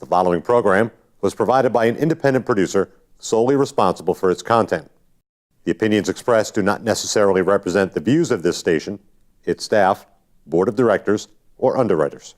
The following program was provided by an independent producer solely responsible for its content. The opinions expressed do not necessarily represent the views of this station, its staff, board of directors, or underwriters.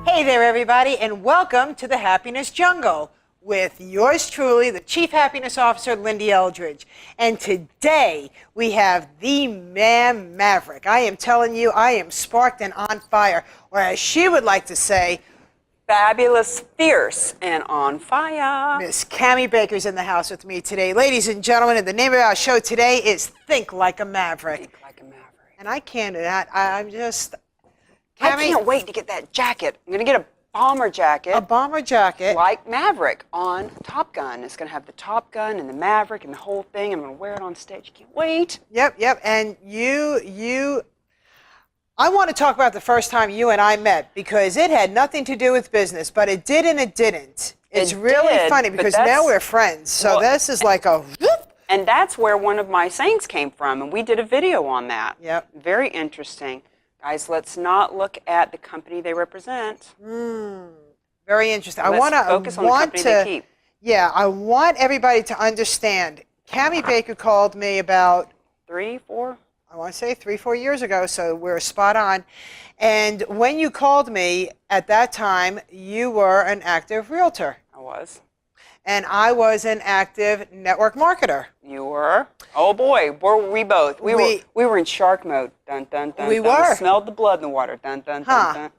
Hey there, everybody, and welcome to the Happiness Jungle with yours truly, the Chief Happiness Officer, Lyn-Dee Eldridge. And today we have the man Maverick. I am telling you, I am sparked and on fire, or as she would like to say, fabulous, fierce, and on fire. Miss Cami Baker's in the house with me today. Ladies and gentlemen, and the name of our show today is Think Like a Maverick. Think like a Maverick. And I can't do that. I'm just... I can't wait to get that jacket. I'm going to get a bomber jacket. A bomber jacket. Like Maverick on Top Gun. It's going to have the Top Gun and the Maverick and the whole thing. I'm going to wear it on stage. Can't wait. Yep. And I want to talk about the first time you and I met because it had nothing to do with business, but it did and it didn't. It's really funny because now we're friends. So this is like a whoop. And that's where one of my sayings came from, and we did a video on that. Yep. Very interesting. Guys, let's not look at the company they represent. Very interesting. Let's focus on the company they keep. Yeah, I want everybody to understand. Cami Baker called me about 3, 4? I want to say 3, 4 years ago, so we're spot on. And when you called me at that time, you were an active realtor. I was. And I was an active network marketer. You were? Oh boy, were we both? We were in shark mode. Dun dun dun. We dun. were. We smelled the blood in the water. Dun dun dun dun.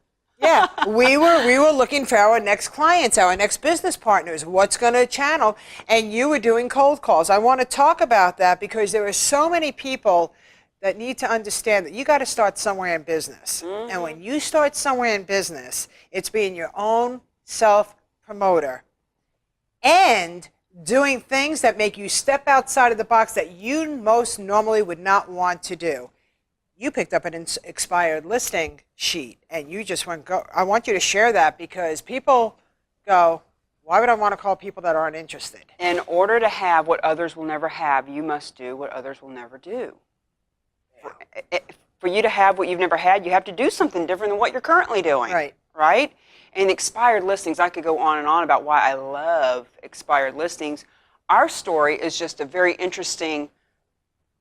Yeah, we were looking for our next clients, our next business partners, what's going to channel, and you were doing cold calls. I want to talk about that because there are so many people that need to understand that you got to start somewhere in business. And when you start somewhere in business, it's being your own self-promoter and doing things that make you step outside of the box that you most normally would not want to do. You picked up an expired listing sheet and you just went, go. I want you to share that because people go, why would I want to call people that aren't interested? In order to have what others will never have, you must do what others will never do. For you to have what you've never had, you have to do something different than what you're currently doing. Right. Right? And expired listings, I could go on and on about why I love expired listings. Our story is just a very interesting,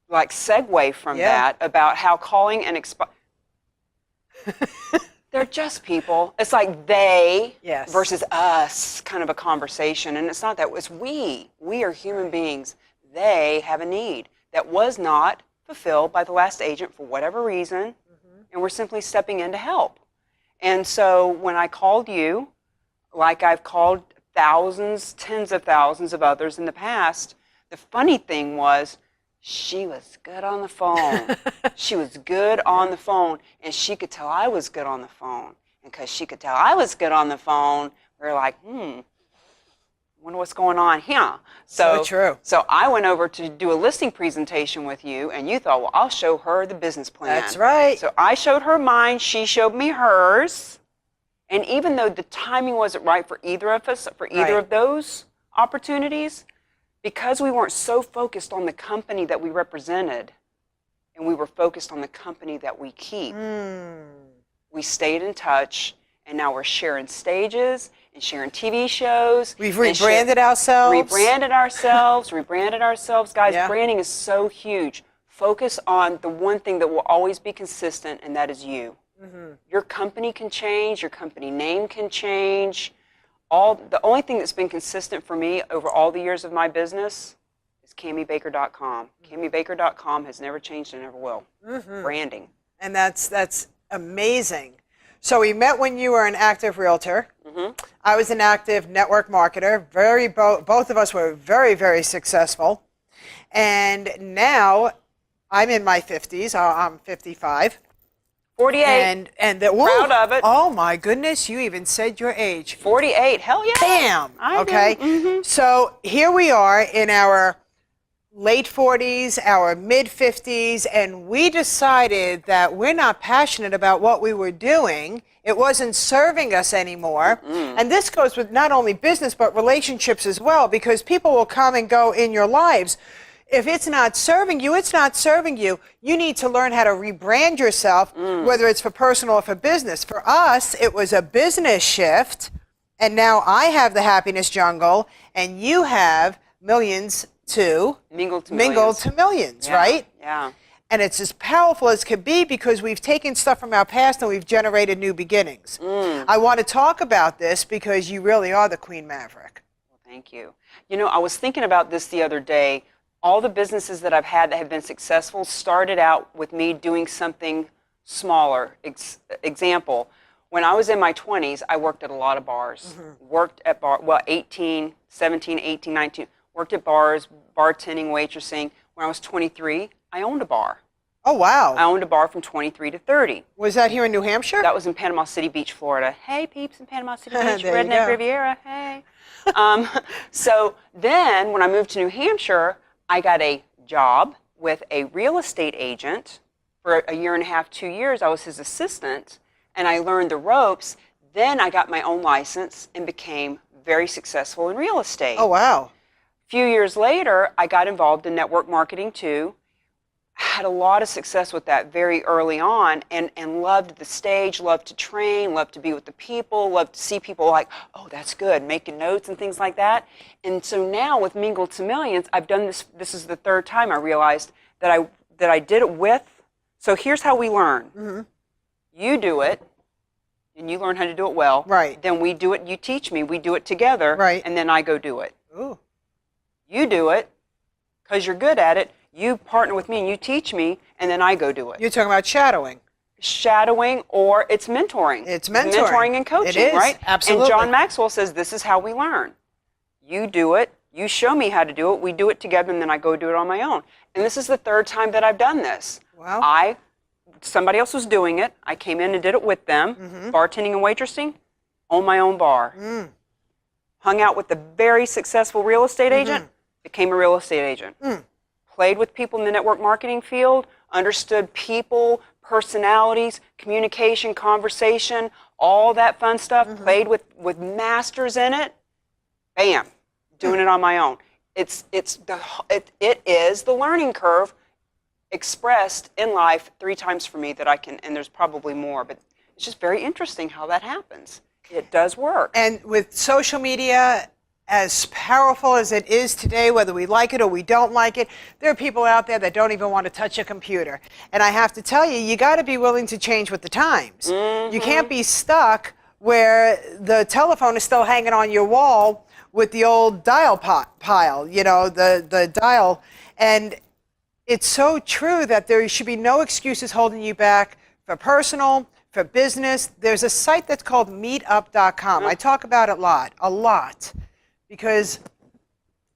like, segue from that about how calling and they're just people. It's like they versus us kind of a conversation. And it's not that. It's we. We are human beings. They have a need that was not fulfilled by the last agent for whatever reason. And we're simply stepping in to help. And so when I called you, like I've called thousands, tens of thousands of others in the past, the funny thing was she was good on the phone. She was good on the phone, and she could tell I was good on the phone. And because she could tell I was good on the phone, we were like, wonder what's going on here. So true. So I went over to do a listing presentation with you, and you thought, well, I'll show her the business plan. That's right. So I showed her mine, she showed me hers. And even though the timing wasn't right for either of us, for either of those opportunities, because we weren't so focused on the company that we represented, and we were focused on the company that we keep, we stayed in touch, and now we're sharing stages and sharing TV shows. We've rebranded ourselves. Rebranded ourselves. Guys, branding is so huge. Focus on the one thing that will always be consistent, and that is you. Your company can change. Your company name can change. The only thing that's been consistent for me over all the years of my business is CamiBaker.com. CamiBaker.com has never changed and never will. Branding. And that's amazing. So we met when you were an active realtor. I was an active network marketer. Both of us were very, very successful. And now I'm in my 50s. I'm 55. 48. And that, Proud of it. Oh my goodness, you even said your age. 48. Hell yeah. Bam. Okay. So here we are in our late 40s, our mid 50s, and we decided that we're not passionate about what we were doing. It wasn't serving us anymore. And this goes with not only business, but relationships as well, because people will come and go in your lives. If it's not serving you, it's not serving you. You need to learn how to rebrand yourself, whether it's for personal or for business. For us, it was a business shift, and now I have the happiness jungle, and you have millions to mingle to millions, yeah, right? Yeah. And it's as powerful as could be because we've taken stuff from our past and we've generated new beginnings. I want to talk about this because you really are the Queen Maverick. Well, thank you. You know, I was thinking about this the other day. All the businesses that I've had that have been successful started out with me doing something smaller. Example, when I was in my 20s, I worked at a lot of bars. Worked at 18, 17, 18, 19. Worked at bars, bartending, waitressing. When I was 23, I owned a bar. Oh, wow. I owned a bar from 23 to 30. Was that here in New Hampshire? That was in Panama City Beach, Florida. Hey, peeps in Panama City Beach, There you Redneck go. Riviera, hey. So then when I moved to New Hampshire, I got a job with a real estate agent for a year and a half, 2 years. I was his assistant, and I learned the ropes. Then I got my own license and became very successful in real estate. Oh, wow. A few years later, I got involved in network marketing too. Had a lot of success with that very early on, and loved the stage, loved to train, loved to be with the people, loved to see people like, oh, that's good, making notes and things like that. And so now with Mingle to Millions, I've done this. This is the third time I realized that I did it with. So here's how we learn. You do it, and you learn how to do it well. Right. Then we do it. You teach me. We do it together. Right. And then I go do it. Ooh. You do it because you're good at it. You partner with me and you teach me, and then I go do it. You're talking about shadowing. Shadowing, or it's mentoring. It's mentoring. Mentoring and coaching, It is, right? absolutely. And John Maxwell says this is how we learn. You do it, you show me how to do it, we do it together, and then I go do it on my own. And this is the third time that I've done this. Wow. Somebody else was doing it. I came in and did it with them, bartending and waitressing, owned my own bar. Hung out with the very successful real estate agent, became a real estate agent. Played with people in the network marketing field, understood people, personalities, communication, conversation, all that fun stuff. Played with masters in it. Bam, doing it on my own. It is the learning curve expressed in life 3 times for me that I can, and there's probably more, but it's just very interesting how that happens. It does work. And with social media, as powerful as it is today, whether we like it or we don't like it, there are people out there that don't even want to touch a computer. And I have to tell you, you got to be willing to change with the times. You can't be stuck where the telephone is still hanging on your wall with the old dial pile, you know, the dial. And it's so true that there should be no excuses holding you back for personal, for business. There's a site that's called meetup.com. I talk about it a lot. Because,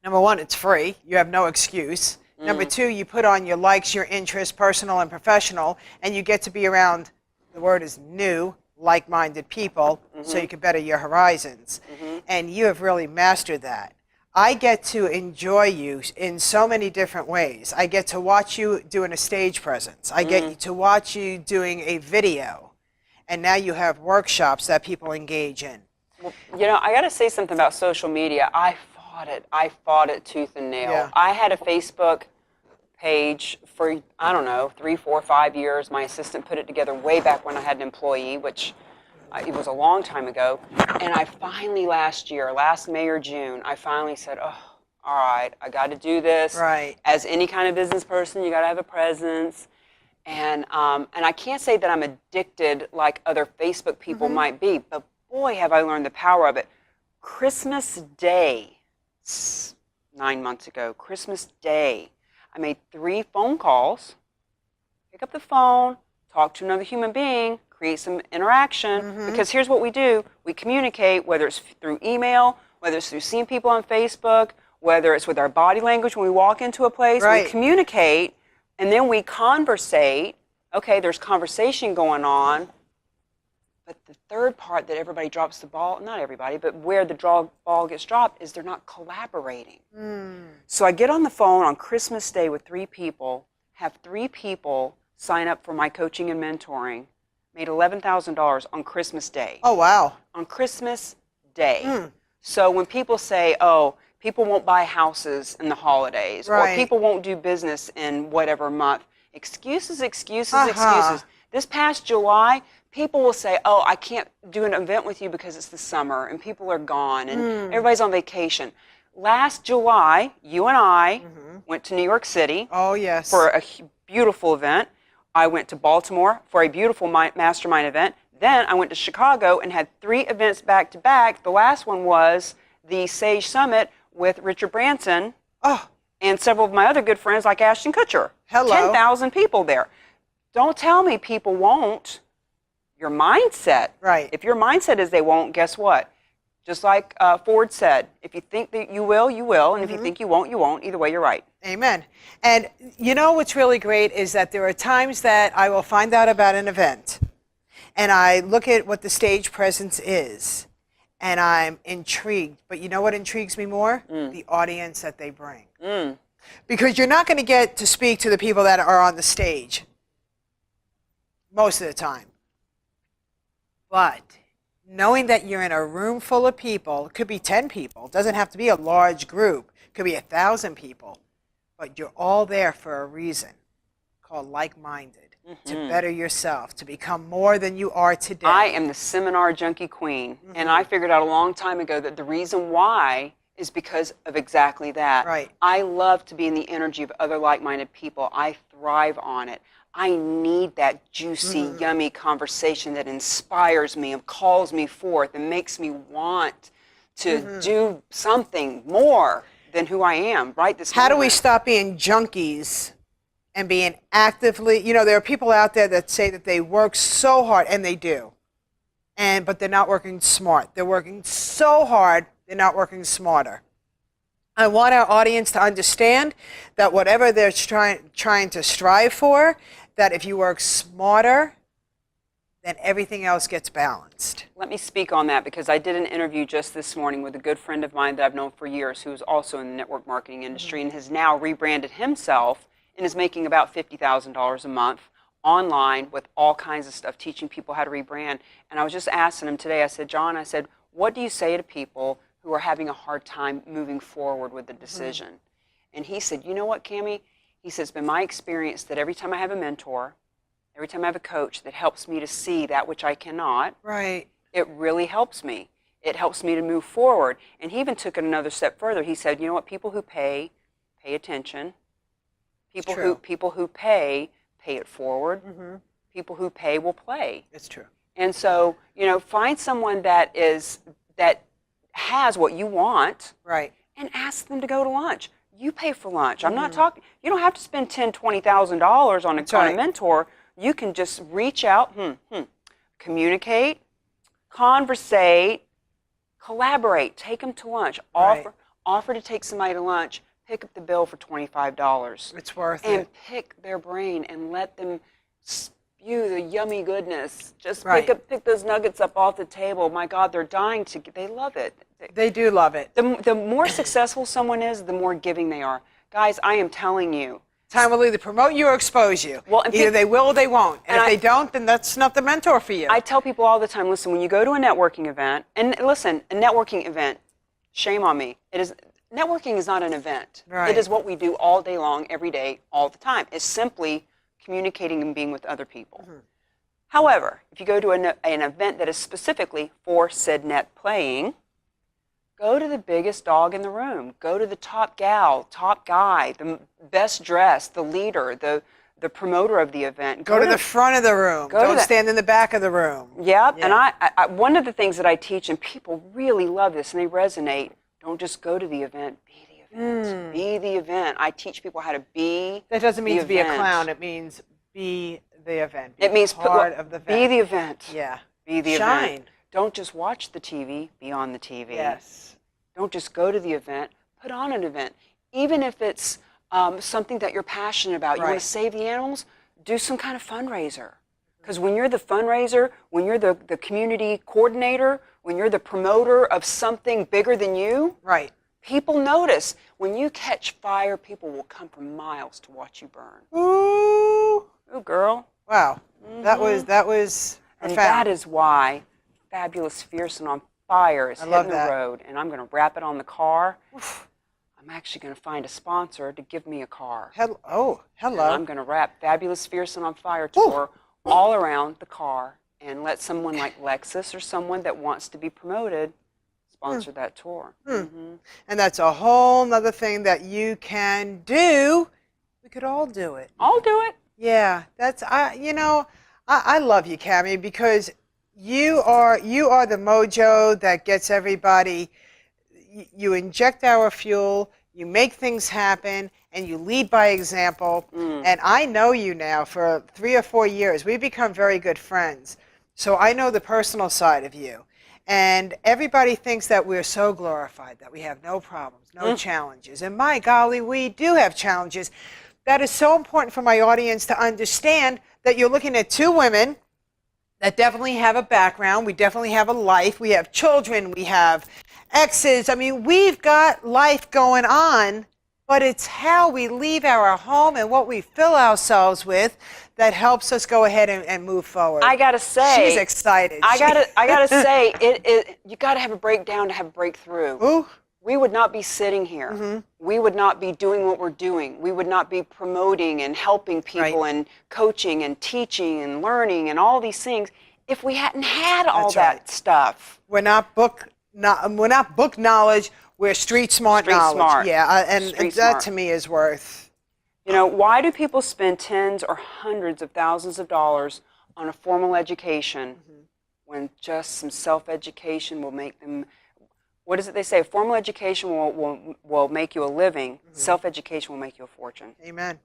number one, it's free. You have no excuse. Number two, you put on your likes, your interests, personal and professional, and you get to be around, the word is new, like-minded people, so you can better your horizons. And you have really mastered that. I get to enjoy you in so many different ways. I get to watch you doing a stage presence. I get to watch you doing a video. And now you have workshops that people engage in. You know, I got to say something about social media. I fought it tooth and nail. Yeah. I had a Facebook page for, I don't know, 3, 4, 5 years. My assistant put it together way back when I had an employee, which it was a long time ago. And I finally last May or June, I finally said, oh, all right, I got to do this. Right. As any kind of business person, you got to have a presence. And I can't say that I'm addicted like other Facebook people might be, but boy, have I learned the power of it. Christmas Day, 9 months ago, Christmas Day, I made 3 phone calls, pick up the phone, talk to another human being, create some interaction, because here's what we do. We communicate, whether it's through email, whether it's through seeing people on Facebook, whether it's with our body language when we walk into a place. Right. We communicate, and then we conversate Okay, there's conversation going on, but the third part that everybody drops the ball, not everybody, but where the ball gets dropped is they're not collaborating. So I get on the phone on Christmas Day with 3 people, have 3 people sign up for my coaching and mentoring, made $11,000 on Christmas Day. Oh, wow. On Christmas Day. So when people say, oh, people won't buy houses in the holidays, or people won't do business in whatever month, excuses, excuses. This past July, people will say, oh, I can't do an event with you because it's the summer and people are gone and everybody's on vacation. Last July, you and I went to New York City for a beautiful event. I went to Baltimore for a beautiful mastermind event. Then I went to Chicago and had 3 events back to back. The last one was the Sage Summit with Richard Branson and several of my other good friends like Ashton Kutcher. Hello. 10,000 people there. Don't tell me people won't. Your mindset. Right. If your mindset is they won't, guess what? Just like Ford said, if you think that you will, you will. And if you think you won't, you won't. Either way, you're right. Amen. And you know what's really great is that there are times that I will find out about an event and I look at what the stage presence is and I'm intrigued. But you know what intrigues me more? The audience that they bring. Because you're not going to get to speak to the people that are on the stage most of the time. But knowing that you're in a room full of people, it could be 10 people, it doesn't have to be a large group, it could be 1,000 people, but you're all there for a reason called like-minded, to better yourself, to become more than you are today. I am the seminar junkie queen, and I figured out a long time ago that the reason why is because of exactly that. Right. I love to be in the energy of other like-minded people. I thrive on it. I need that juicy, yummy conversation that inspires me and calls me forth and makes me want to do something more than who I am right this How do we moment. stop being junkies and being actively, you know, there are people out there that say that they work so hard, and they do, but they're not working smart. They're working so hard, they're not working smarter. I want our audience to understand that whatever they're trying to strive for, that if you work smarter, then everything else gets balanced. Let me speak on that because I did an interview just this morning with a good friend of mine that I've known for years who's also in the network marketing industry and has now rebranded himself and is making about $50,000 a month online with all kinds of stuff, teaching people how to rebrand. And I was just asking him today, I said, John, I said, what do you say to people who are having a hard time moving forward with the decision? And he said, you know what, Cami? He says, it's been my experience that every time I have a mentor, every time I have a coach that helps me to see that which I cannot, Right. it really helps me. It helps me to move forward. And he even took it another step further. He said, you know what, people who pay attention. People who pay it forward. People who pay will play. It's true. And so, you know, find someone that has what you want. Right. And ask them to go to lunch. You pay for lunch. I'm not talking, you don't have to spend $10,000, $20,000 on a mentor. You can just reach out, communicate, conversate, collaborate, take them to lunch, offer to take somebody to lunch, pick up the bill for $25. It's worth and it. pick their brain and let them spew the yummy goodness. Just Right. pick those nuggets up off the table. My God, they're dying to get, they love it. They do love it. The more successful someone is, the more giving they are. Guys, I am telling you. Time will either promote you or expose you. Well, and either they will or they won't. And if they don't, then that's not the mentor for you. I tell people all the time, listen, when you go to a networking event, and listen, a networking event, shame on me. Networking is not an event. Right. It is what we do all day long, every day, all the time. It's simply communicating and being with other people. However, if you go to an event that is specifically for said net playing, go to the biggest dog in the room. Go to the top gal, top guy, the best dressed, the leader, the promoter of the event. Go to the front of the room. Don't stand in the back of the room. Yep. And I one of the things that I teach, and people really love this and they resonate, don't just go to the event, be the event. Be the event. I teach people how to be That doesn't mean the to be a event. clown. It means be the event. Be It means part of the event. be the event. Yeah. Be the Shine. event. Don't just watch the TV, be on the TV. Yes. Don't just go to the event, put on an event. Even if it's something that you're passionate about, you want Right. to save the animals, do some kind of fundraiser. Because when you're the fundraiser, when you're the community coordinator, when you're the promoter of something bigger than you, right. People notice. When you catch fire, people will come from miles to watch you burn. Ooh. Ooh, girl. Wow. That was And profound. that is why Fabulous Fierce and on Fire is hitting the road. And I'm going to wrap it on the car. Oof. I'm actually going to find a sponsor to give me a car. Hello. And I'm going to wrap Fabulous Fierce and on Fire tour all around the car and let someone like Lexus or someone that wants to be promoted sponsor that tour. And that's a whole nother thing that you can do. We could all do it. I'll do it. Yeah, that's I love you, Cami, because you are the mojo that gets everybody. You inject our fuel, you make things happen, and you lead by example. And I know you now for 3 or 4 years. We've become very good friends. So I know the personal side of you. And everybody thinks that we're so glorified, that we have no problems, no challenges. And my golly, we do have challenges. That is so important for my audience to understand that you're looking at 2 women that definitely have a background. We definitely have a life. We have children. We have exes. I mean, we've got life going on, but it's how we leave our home and what we fill ourselves with that helps us go ahead and move forward. I gotta say, she's excited. I gotta say, you gotta have a breakdown to have a breakthrough. Ooh. We would not be sitting here. We would not be doing what we're doing. We would not be promoting and helping people and coaching and teaching and learning and all these things if we hadn't had all that stuff. We're not book knowledge. We're street smart knowledge. Smart. Yeah, and Street that smart. to me is worth. You know, why do people spend tens or hundreds of thousands of dollars on a formal education when just some self-education will make them? What is it they say? Formal education will make you a living. Self-education will make you a fortune. Amen.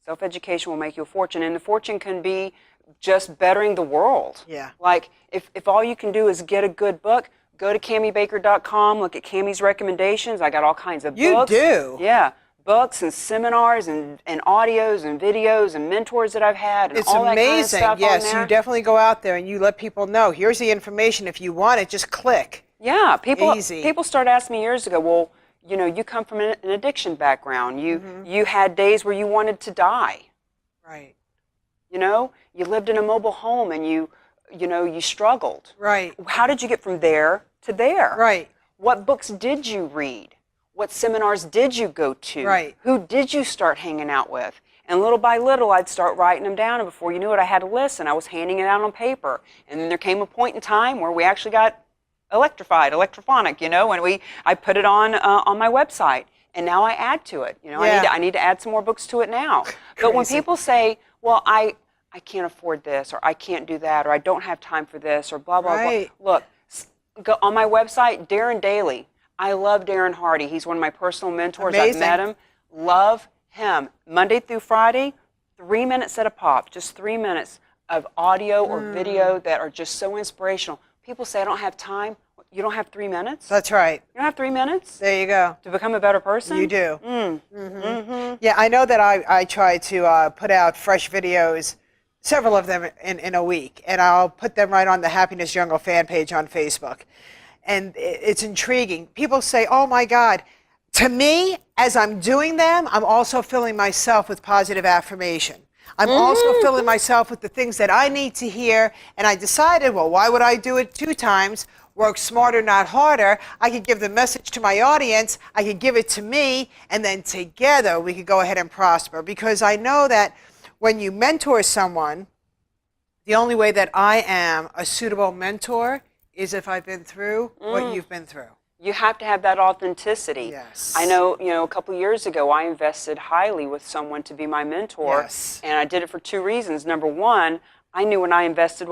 Self-education will make you a fortune. And the fortune can be just bettering the world. Yeah. Like, if all you can do is get a good book, go to CamiBaker.com, look at Cami's recommendations. I got all kinds of books. You do? Yeah. Books and seminars and audios and videos and mentors that I've had and It's all that amazing. kind of stuff Yes, on there. you definitely go out there and you let people know. Here's the information. If you want it, just click. Yeah, people started asking me years ago, well, you know, you come from an addiction background. You had days where you wanted to die. Right. You know, you lived in a mobile home and you struggled. Right. How did you get from there to there? Right. What books did you read? What seminars did you go to? Right. Who did you start hanging out with? And little by little, I'd start writing them down, and before you knew it, I had a list, and I was handing it out on paper. And then there came a point in time where we actually got electronic, you know, and I put it on my website, and now I add to it. You know, I need to add some more books to it now. But when people say, well, I can't afford this, or I can't do that, or I don't have time for this, or blah, blah, blah. Look, go on my website, Darren Daly. I love Darren Hardy. He's one of my personal mentors. Amazing. I've met him. Love him. Monday through Friday, 3 minutes at a pop, just 3 minutes of audio or video that are just so inspirational. People say, I don't have time. You don't have 3 minutes? That's right. You don't have 3 minutes? There you go. To become a better person? You do. Yeah, I know that I try to put out fresh videos, several of them in a week, and I'll put them right on the Happiness Jungle fan page on Facebook. And it's intriguing. People say, oh my God. To me, as I'm doing them, I'm also filling myself with positive affirmation. I'm also filling myself with the things that I need to hear. And I decided, well, why would I do it 2 times? Work smarter, not harder. I could give the message to my audience. I could give it to me. And then together we could go ahead and prosper. Because I know that when you mentor someone, the only way that I am a suitable mentor is if I've been through what you've been through. You have to have that authenticity. Yes. I know, a couple years ago, I invested highly with someone to be my mentor. Yes. And I did it for 2 reasons. Number one, I knew when I invested,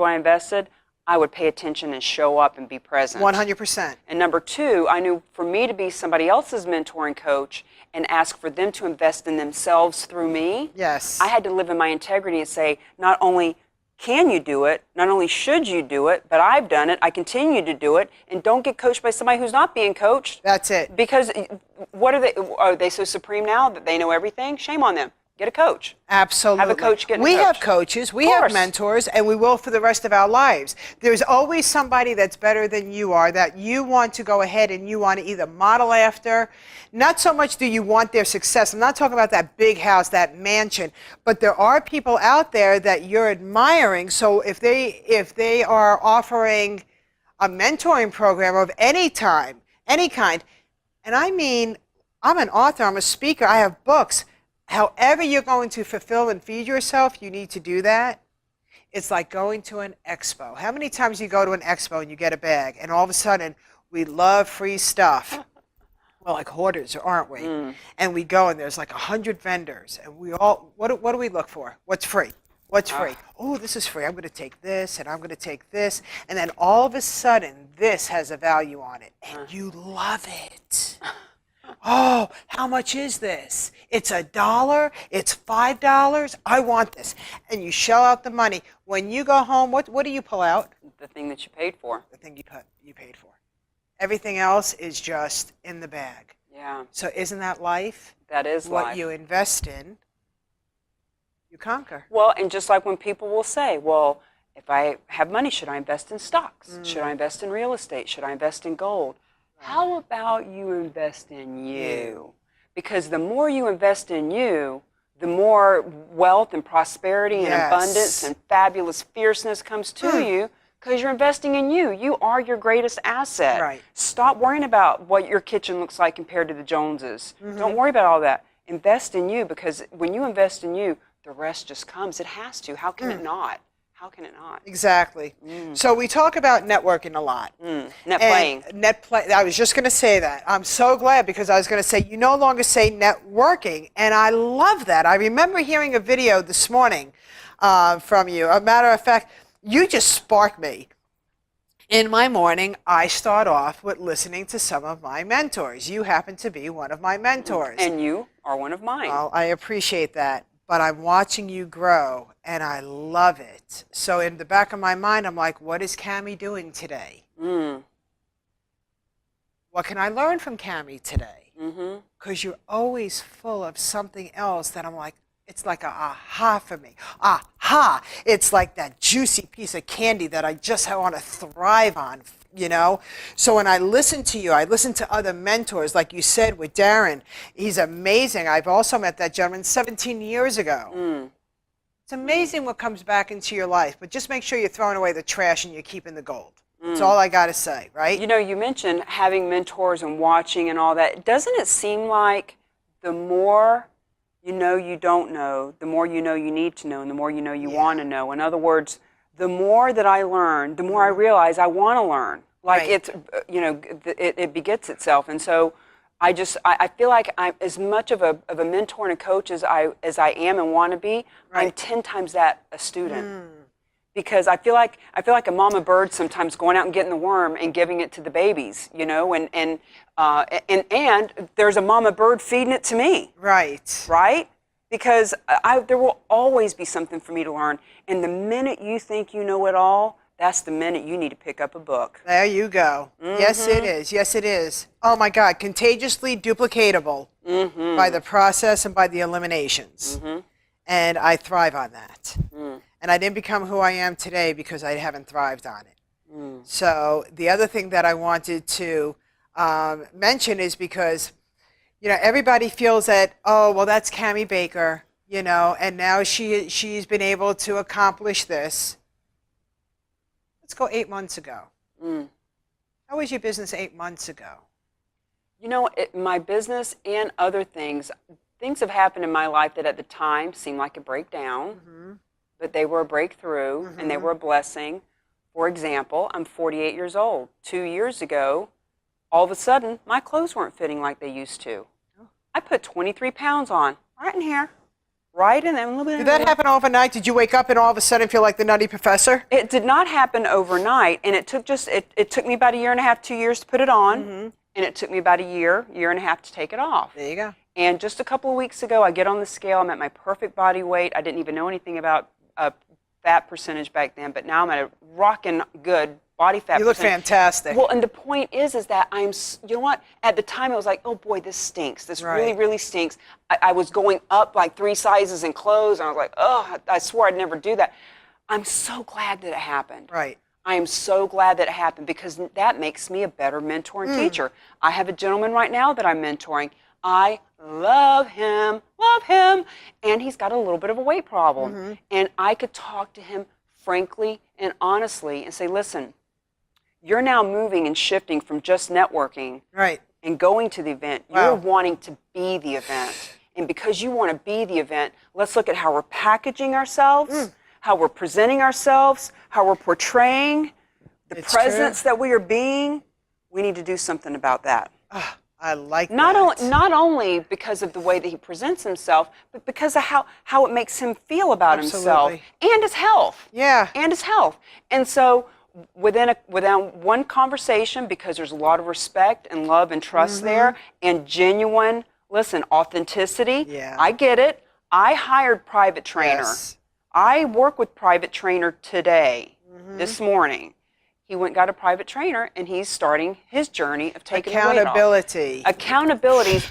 I would pay attention and show up and be present. 100%. And number two, I knew for me to be somebody else's mentor and coach and ask for them to invest in themselves through me, Yes. I had to live in my integrity and say, not only can you do it, not only should you do it, but I've done it, I continue to do it, and don't get coached by somebody who's not being coached. That's it. Because what are they so supreme now that they know everything? Shame on them. get a coach. Absolutely. Have a coach get a We coach. have coaches, we have mentors, and we will for the rest of our lives. There's always somebody that's better than you are that you want to go ahead and you want to either model after. Not so much do you want their success. I'm not talking about that big house, that mansion, but there are people out there that you're admiring. So if they are offering a mentoring program of any kind, and I mean, I'm an author, I'm a speaker, I have books. However you're going to fulfill and feed yourself, you need to do that. It's like going to an expo. How many times you go to an expo and you get a bag and all of a sudden we love free stuff? We're like hoarders, aren't we? And we go and there's like 100 vendors and we all, what do we look for? What's free? What's free? Oh, this is free. I'm going to take this and I'm going to take this. And then all of a sudden this has a value on it and you love it. Oh, how much is this? It's $1, it's $5, I want this. And you shell out the money. When you go home, what do you pull out? The thing that you paid for. The thing you paid for. Everything else is just in the bag. Yeah. So isn't that life? That is what life. you invest in, you conquer. Well, and just like when people will say, well, if I have money, should I invest in stocks? Should I invest in real estate? Should I invest in gold? How about you invest in you? Because the more you invest in you, the more wealth and prosperity and abundance and fabulous fierceness comes to you because you're investing in you. You are your greatest asset. Right. Stop worrying about what your kitchen looks like compared to the Joneses. Don't worry about all that. Invest in you because when you invest in you, the rest just comes. It has to. How can it not? How can it not? Exactly. So we talk about networking a lot. Net playing. I was just going to say that. I'm so glad because I was going to say you no longer say networking, and I love that. I remember hearing a video this morning from you. A matter of fact, you just sparked me. In my morning, I start off with listening to some of my mentors. You happen to be one of my mentors. And you are one of mine. Well, I appreciate that. But I'm watching you grow, and I love it. So in the back of my mind, I'm like, what is Cami doing today? What can I learn from Cami today? Because you're always full of something else that I'm like, it's like a aha for me. Aha! It's like that juicy piece of candy that I just want to thrive on, you know? So when I listen to you, I listen to other mentors, like you said with Darren. He's amazing. I've also met that gentleman 17 years ago. It's amazing what comes back into your life, but just make sure you're throwing away the trash and you're keeping the gold. That's all I got to say, right? You know, you mentioned having mentors and watching and all that. Doesn't it seem like the more you know you don't know, the more you know you need to know, and the more you know you want to know? In other words, the more that I learn, the more I realize I want to learn. Like it's, you know, it begets itself. And so I feel like I'm as much of a mentor and a coach as I am and want to be. I'm 10 times that a student. Because I feel like a mama bird sometimes going out and getting the worm and giving it to the babies, you know, and there's a mama bird feeding it to me. Right? Because there will always be something for me to learn. And the minute you think you know it all, that's the minute you need to pick up a book. There you go. Yes, it is. Yes, it is. Oh, my God. Contagiously duplicatable by the process and by the eliminations. And I thrive on that. And I didn't become who I am today because I haven't thrived on it. So the other thing that I wanted to mention is because, you know, everybody feels that, oh, well, that's Cami Baker, you know, and now she's been able to accomplish this. Let's go 8 months ago. How was your business 8 months ago? You know, my business and other things have happened in my life that at the time seemed like a breakdown, but they were a breakthrough and they were a blessing. For example, I'm 48 years old. 2 years ago, all of a sudden, my clothes weren't fitting like they used to. I put 23 pounds on, right in here, right in there. Did that happen overnight? Did you wake up and all of a sudden feel like the Nutty Professor? It did not happen overnight, and it took it took me about a year and a half, 2 years to put it on, and it took me about a year and a half to take it off. There you go. And just a couple of weeks ago, I get on the scale. I'm at my perfect body weight. I didn't even know anything about fat percentage back then, but now I'm at a rockin' good body fat. You look percentage. fantastic. Well, and the point is that you know what? At the time, I was like, oh boy, this stinks. This really, really stinks. I was going up like 3 sizes in clothes, and I was like, oh, I swore I'd never do that. I'm so glad that it happened. Right. I am so glad that it happened because that makes me a better mentor and teacher. I have a gentleman right now that I'm mentoring. I love him, and he's got a little bit of a weight problem. And I could talk to him frankly and honestly and say, listen, you're now moving and shifting from just networking and going to the event. You're wanting to be the event. And because you want to be the event, let's look at how we're packaging ourselves, how we're presenting ourselves, how we're portraying the presence that we are being. We need to do something about that. I like that. Not only because of the way that he presents himself, but because of how it makes him feel about himself and his health. Yeah. And his health. And so within one conversation, because there's a lot of respect and love and trust there, and genuine, authenticity. Yeah. I get it. I hired private trainer. Yes. I work with private trainer today, this morning. He went and got a private trainer, and he's starting his journey of taking the weight off. Accountability.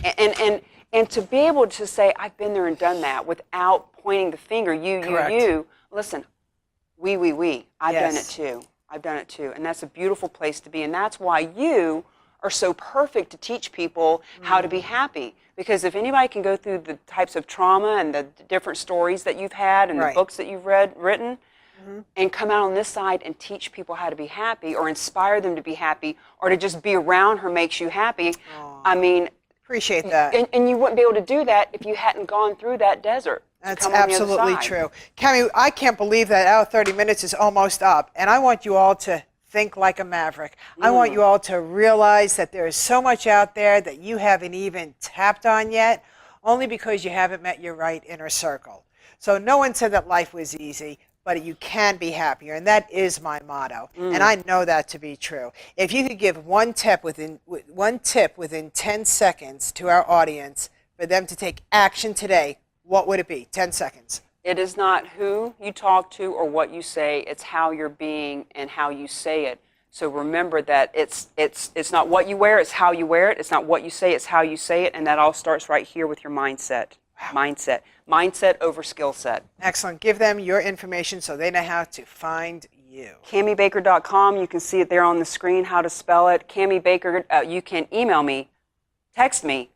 And to be able to say, I've been there and done that without pointing the finger, you. Listen, we. I've done it too. I've done it too. And that's a beautiful place to be. And that's why you are so perfect to teach people how to be happy. Because if anybody can go through the types of trauma and the different stories that you've had and the books that you've written, and come out on this side and teach people how to be happy or inspire them to be happy or to just be around her makes you happy, I mean... Appreciate that. And you wouldn't be able to do that if you hadn't gone through that desert. That's absolutely true. Cami, I can't believe that our 30 minutes is almost up, and I want you all to think like a maverick. I want you all to realize that there is so much out there that you haven't even tapped on yet, only because you haven't met your right inner circle. So no one said that life was easy, but you can be happier, and that is my motto, and I know that to be true. If you could give one tip within 10 seconds to our audience for them to take action today, what would it be? 10 seconds. It is not who you talk to or what you say, it's how you're being and how you say it. So remember that it's not what you wear, it's how you wear it. It's not what you say, it's how you say it, and that all starts right here with your mindset. Mindset over skill set. Excellent. Give them your information so they know how to find you. CamiBaker.com. You can see it there on the screen, how to spell it. Cami Baker, you can email me, text me,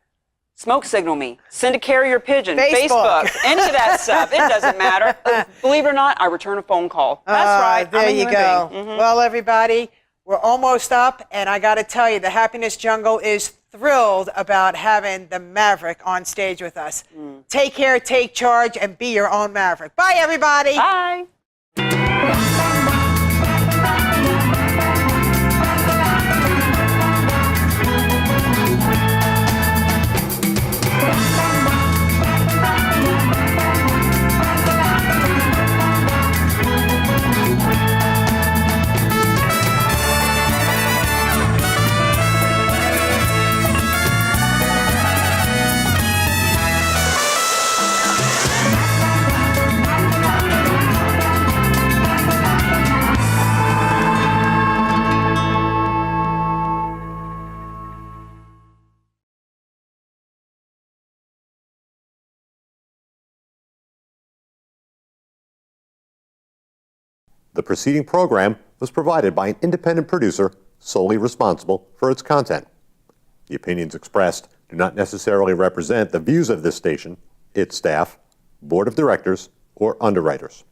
smoke signal me, send a carrier pigeon, Facebook, any of that stuff. It doesn't matter. Believe it or not, I return a phone call. That's right. There you go. Well, everybody, we're almost up, and I got to tell you, the Happiness Jungle is thrilled about having the Maverick on stage with us. Take care, take charge, and be your own Maverick. Bye, everybody. Bye. The preceding program was provided by an independent producer solely responsible for its content. The opinions expressed do not necessarily represent the views of this station, its staff, board of directors, or underwriters.